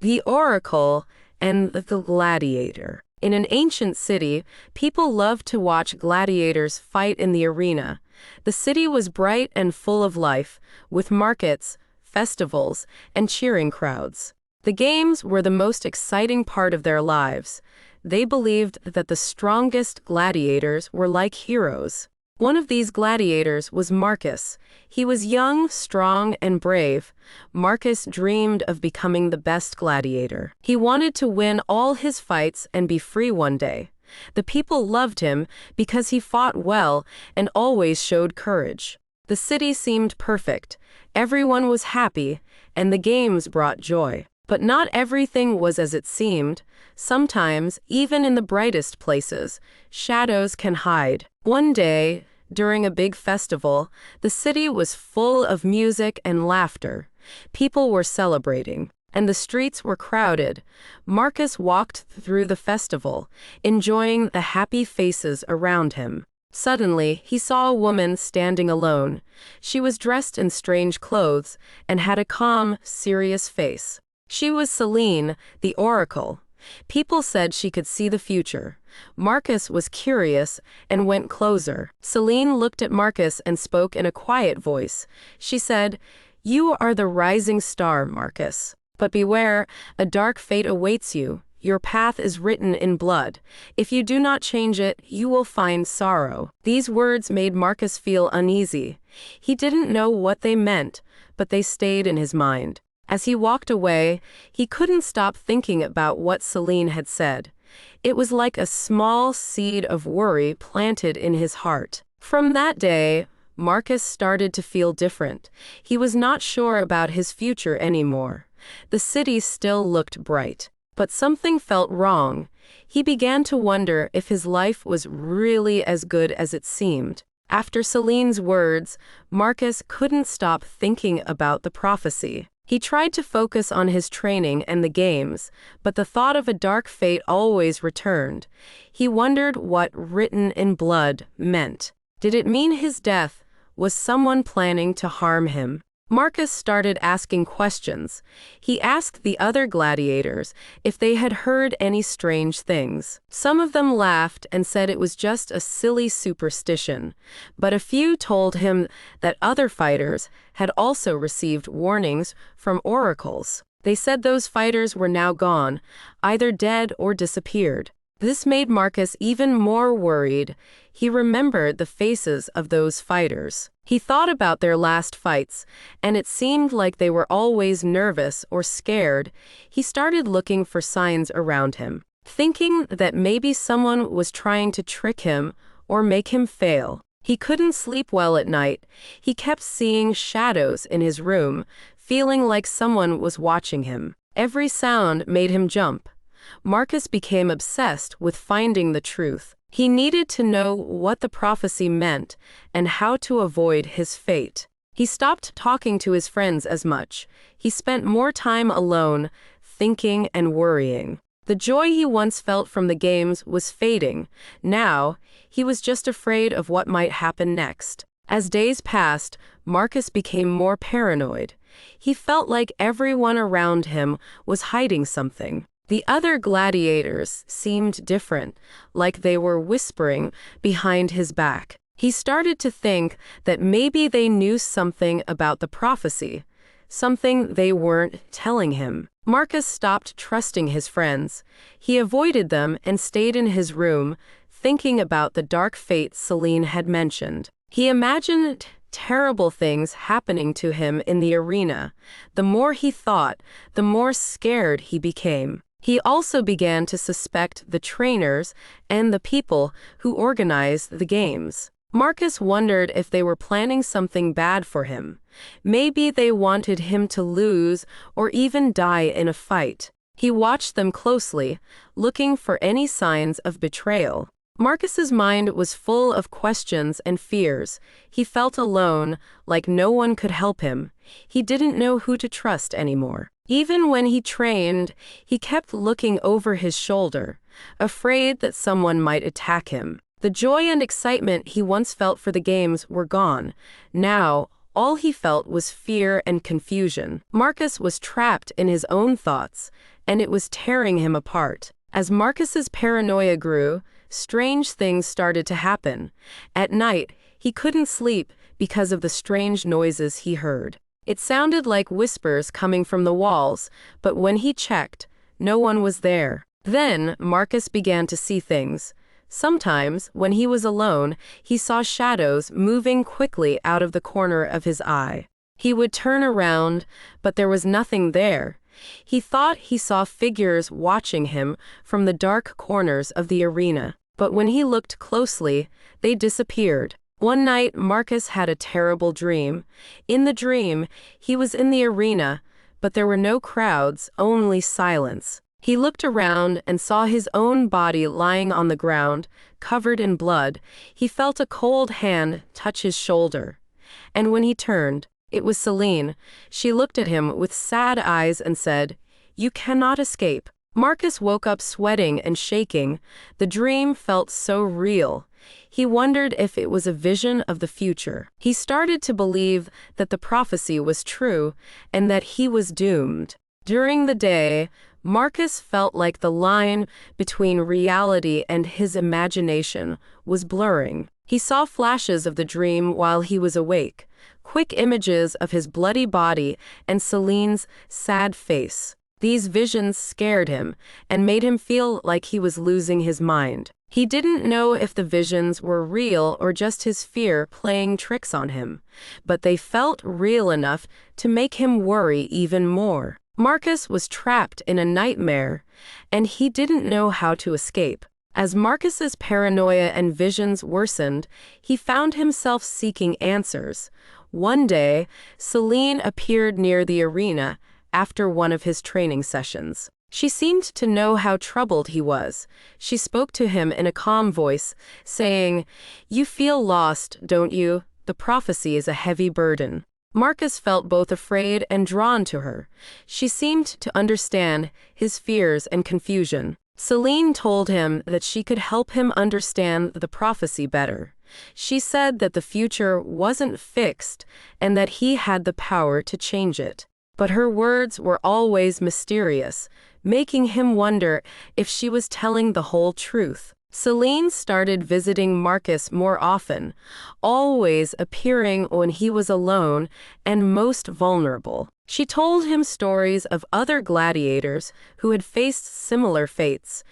The Oracle and the Gladiator. In an ancient city, people loved to watch gladiators fight in the arena. The city was bright and full of life, with markets, festivals, and cheering crowds. The games were the most exciting part of their lives. They believed that the strongest gladiators were like heroes. One of these gladiators was Marcus. He was young, strong, and brave. Marcus dreamed of becoming the best gladiator. He wanted to win all his fights and be free one day. The people loved him because he fought well and always showed courage. The city seemed perfect. Everyone was happy, and the games brought joy. But not everything was as it seemed. Sometimes, even in the brightest places, shadows can hide. One day, during a big festival, the city was full of music and laughter. People were celebrating, and the streets were crowded. Marcus walked through the festival, enjoying the happy faces around him. Suddenly, he saw a woman standing alone. She was dressed in strange clothes and had a calm, serious face. She was Selene, the Oracle. People said she could see the future. Marcus was curious and went closer. Selene looked at Marcus and spoke in a quiet voice. She said, "You are the rising star, Marcus. But beware, a dark fate awaits you. Your path is written in blood. If you do not change it, you will find sorrow." These words made Marcus feel uneasy. He didn't know what they meant, but they stayed in his mind. As he walked away, he couldn't stop thinking about what Selene had said. It was like a small seed of worry planted in his heart. From that day, Marcus started to feel different. He was not sure about his future anymore. The city still looked bright, but something felt wrong. He began to wonder if his life was really as good as it seemed. After Selene's words, Marcus couldn't stop thinking about the prophecy. He tried to focus on his training and the games, but the thought of a dark fate always returned. He wondered what written in blood meant. Did it mean his death? Was someone planning to harm him? Marcus started asking questions. He asked the other gladiators if they had heard any strange things. Some of them laughed and said it was just a silly superstition, but a few told him that other fighters had also received warnings from oracles. They said those fighters were now gone, either dead or disappeared. This made Marcus even more worried. He remembered the faces of those fighters. He thought about their last fights, and it seemed like they were always nervous or scared. He started looking for signs around him, thinking that maybe someone was trying to trick him or make him fail. He couldn't sleep well at night. He kept seeing shadows in his room, feeling like someone was watching him. Every sound made him jump. Marcus became obsessed with finding the truth. He needed to know what the prophecy meant and how to avoid his fate. He stopped talking to his friends as much. He spent more time alone, thinking and worrying. The joy he once felt from the games was fading. Now, he was just afraid of what might happen next. As days passed, Marcus became more paranoid. He felt like everyone around him was hiding something. The other gladiators seemed different, like they were whispering behind his back. He started to think that maybe they knew something about the prophecy, something they weren't telling him. Marcus stopped trusting his friends. He avoided them and stayed in his room, thinking about the dark fate Selene had mentioned. He imagined terrible things happening to him in the arena. The more he thought, the more scared he became. He also began to suspect the trainers and the people who organized the games. Marcus wondered if they were planning something bad for him. Maybe they wanted him to lose or even die in a fight. He watched them closely, looking for any signs of betrayal. Marcus's mind was full of questions and fears. He felt alone, like no one could help him. He didn't know who to trust anymore. Even when he trained, he kept looking over his shoulder, afraid that someone might attack him. The joy and excitement he once felt for the games were gone. Now, All he felt was fear and confusion. Marcus was trapped in his own thoughts, and it was tearing him apart. As Marcus's paranoia grew, strange things started to happen. At night, he couldn't sleep because of the strange noises he heard. It sounded like whispers coming from the walls, but when he checked, no one was there. Then Marcus began to see things. Sometimes, when he was alone, he saw shadows moving quickly out of the corner of his eye. He would turn around, but there was nothing there. He thought he saw figures watching him from the dark corners of the arena, but when he looked closely, they disappeared. One night, Marcus had a terrible dream. In the dream, he was in the arena, but there were no crowds, only silence. He looked around and saw his own body lying on the ground, covered in blood. He felt a cold hand touch his shoulder. And when he turned, it was Selene. She looked at him with sad eyes and said, "You cannot escape." Marcus woke up sweating and shaking. The dream felt so real. He wondered if it was a vision of the future. He started to believe that the prophecy was true and that he was doomed. During the day, Marcus felt like the line between reality and his imagination was blurring. He saw flashes of the dream while he was awake, quick images of his bloody body and Selene's sad face. These visions scared him and made him feel like he was losing his mind. He didn't know if the visions were real or just his fear playing tricks on him, but they felt real enough to make him worry even more. Marcus was trapped in a nightmare, and he didn't know how to escape. As Marcus's paranoia and visions worsened, he found himself seeking answers. One day, Selene appeared near the arena after one of his training sessions. She seemed to know how troubled he was. She spoke to him in a calm voice, saying, "You feel lost, don't you? The prophecy is a heavy burden." Marcus felt both afraid and drawn to her. She seemed to understand his fears and confusion. Selene told him that she could help him understand the prophecy better. She said that the future wasn't fixed and that he had the power to change it. But her words were always mysterious, making him wonder if she was telling the whole truth. Selene started visiting Marcus more often, always appearing when he was alone and most vulnerable. She told him stories of other gladiators who had faced similar fates.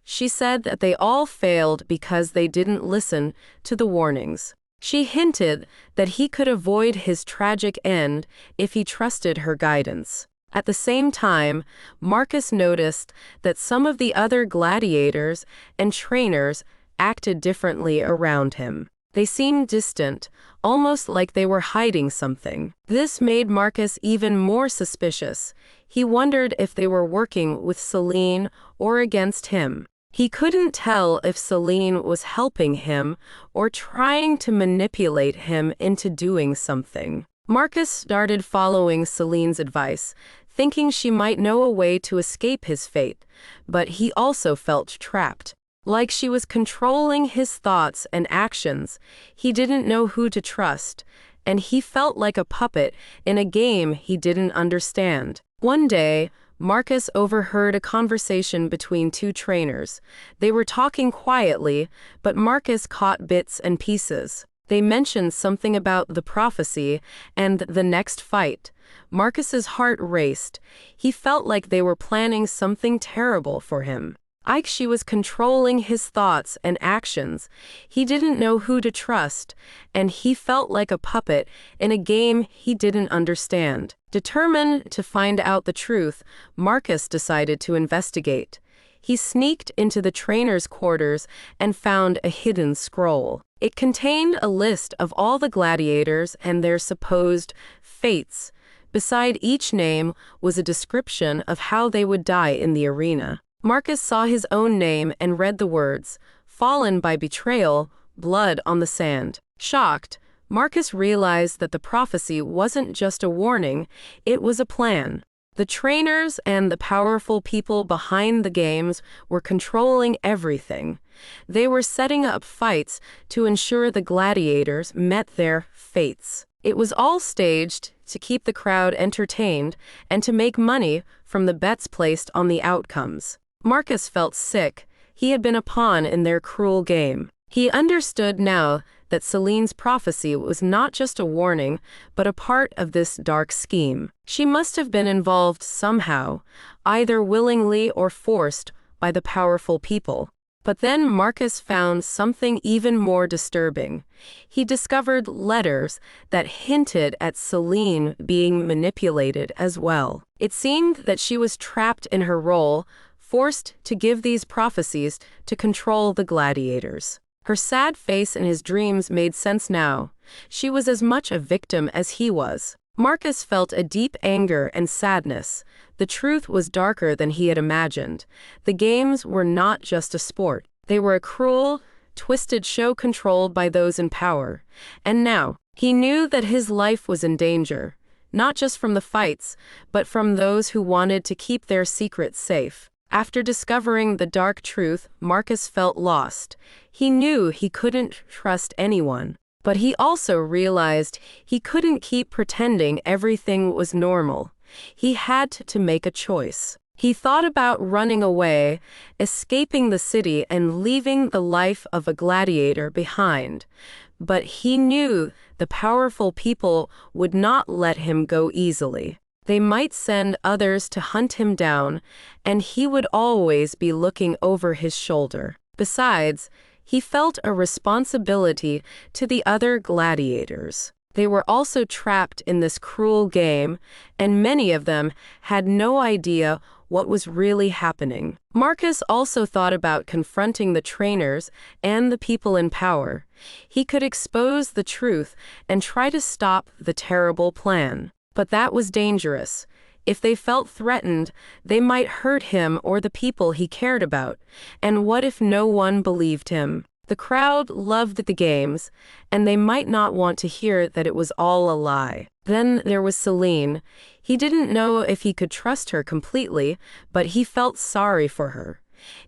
She said that they all failed because they didn't listen to the warnings. She hinted that he could avoid his tragic end if he trusted her guidance. At the same time, Marcus noticed that some of the other gladiators and trainers acted differently around him. They seemed distant, almost like they were hiding something. This made Marcus even more suspicious. He wondered if they were working with Selene or against him. He couldn't tell if Selene was helping him or trying to manipulate him into doing something. Marcus started following Selene's advice, thinking she might know a way to escape his fate, but he also felt trapped. Like she was controlling his thoughts and actions, he didn't know who to trust, and he felt like a puppet in a game he didn't understand. One day, Marcus overheard a conversation between two trainers. They were talking quietly, but Marcus caught bits and pieces. They mentioned something about the prophecy and the next fight. Marcus's heart raced. He felt like they were planning something terrible for him. She was controlling his thoughts and actions. He didn't know who to trust, and he felt like a puppet in a game he didn't understand. Determined to find out the truth, Marcus decided to investigate. He sneaked into the trainer's quarters and found a hidden scroll. It contained a list of all the gladiators and their supposed fates. Beside each name was a description of how they would die in the arena. Marcus saw his own name and read the words, "Fallen by betrayal, blood on the sand." Shocked, Marcus realized that the prophecy wasn't just a warning, it was a plan. The trainers and the powerful people behind the games were controlling everything. They were setting up fights to ensure the gladiators met their fates. It was all staged to keep the crowd entertained and to make money from the bets placed on the outcomes. Marcus felt sick. He had been a pawn in their cruel game. He understood now that Selene's prophecy was not just a warning, but a part of this dark scheme. She must have been involved somehow, either willingly or forced by the powerful people. But then Marcus found something even more disturbing. He discovered letters that hinted at Selene being manipulated as well. It seemed that she was trapped in her role, forced to give these prophecies to control the gladiators. Her sad face in his dreams made sense now. She was as much a victim as he was. Marcus felt a deep anger and sadness. The truth was darker than he had imagined. The games were not just a sport. They were a cruel, twisted show controlled by those in power. And now, he knew that his life was in danger, not just from the fights, but from those who wanted to keep their secrets safe. After discovering the dark truth, Marcus felt lost. He knew he couldn't trust anyone. But he also realized he couldn't keep pretending everything was normal. He had to make a choice. He thought about running away, escaping the city, and leaving the life of a gladiator behind. But he knew the powerful people would not let him go easily. They might send others to hunt him down, and he would always be looking over his shoulder. Besides, he felt a responsibility to the other gladiators. They were also trapped in this cruel game, and many of them had no idea what was really happening. Marcus also thought about confronting the trainers and the people in power. He could expose the truth and try to stop the terrible plan. But that was dangerous. If they felt threatened, they might hurt him or the people he cared about. And what if no one believed him? The crowd loved the games, and they might not want to hear that it was all a lie. Then there was Selene. He didn't know if he could trust her completely, but he felt sorry for her.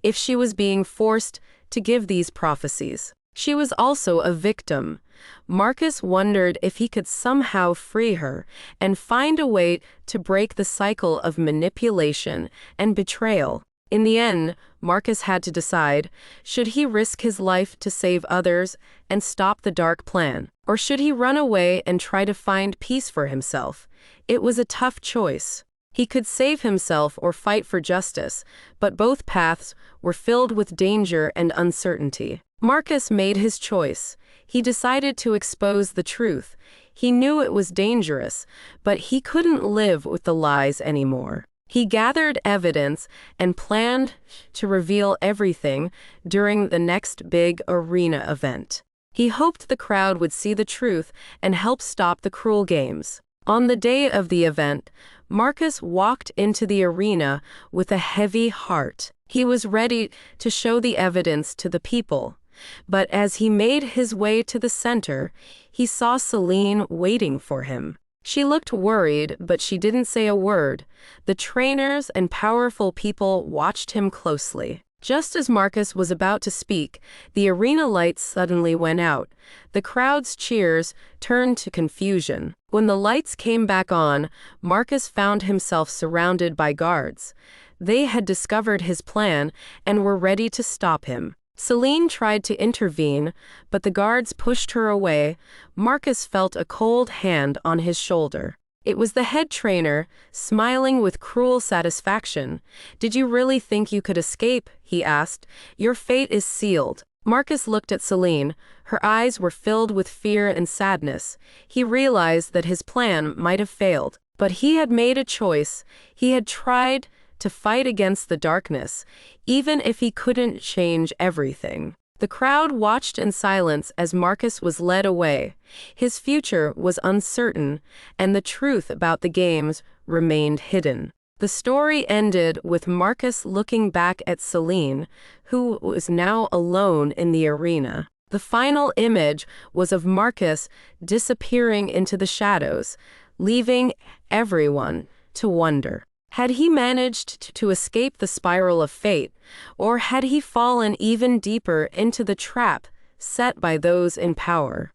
If she was being forced to give these prophecies, she was also a victim. Marcus wondered if he could somehow free her and find a way to break the cycle of manipulation and betrayal. In the end, Marcus had to decide, should he risk his life to save others and stop the dark plan? Or should he run away and try to find peace for himself? It was a tough choice. He could save himself or fight for justice, but both paths were filled with danger and uncertainty. Marcus made his choice. He decided to expose the truth. He knew it was dangerous, but he couldn't live with the lies anymore. He gathered evidence and planned to reveal everything during the next big arena event. He hoped the crowd would see the truth and help stop the cruel games. On the day of the event, Marcus walked into the arena with a heavy heart. He was ready to show the evidence to the people. But as he made his way to the center, he saw Selene waiting for him. She looked worried, but she didn't say a word. The trainers and powerful people watched him closely. Just as Marcus was about to speak, the arena lights suddenly went out. The crowd's cheers turned to confusion. When the lights came back on, Marcus found himself surrounded by guards. They had discovered his plan and were ready to stop him. Selene tried to intervene, but the guards pushed her away. Marcus felt a cold hand on his shoulder. It was the head trainer, smiling with cruel satisfaction. "Did you really think you could escape?" he asked. "Your fate is sealed." Marcus looked at Selene. Her eyes were filled with fear and sadness. He realized that his plan might have failed. But he had made a choice. He had tried to fight against the darkness, even if he couldn't change everything. The crowd watched in silence as Marcus was led away. His future was uncertain, and the truth about the games remained hidden. The story ended with Marcus looking back at Selene, who was now alone in the arena. The final image was of Marcus disappearing into the shadows, leaving everyone to wonder. Had he managed to escape the spiral of fate, or had he fallen even deeper into the trap set by those in power?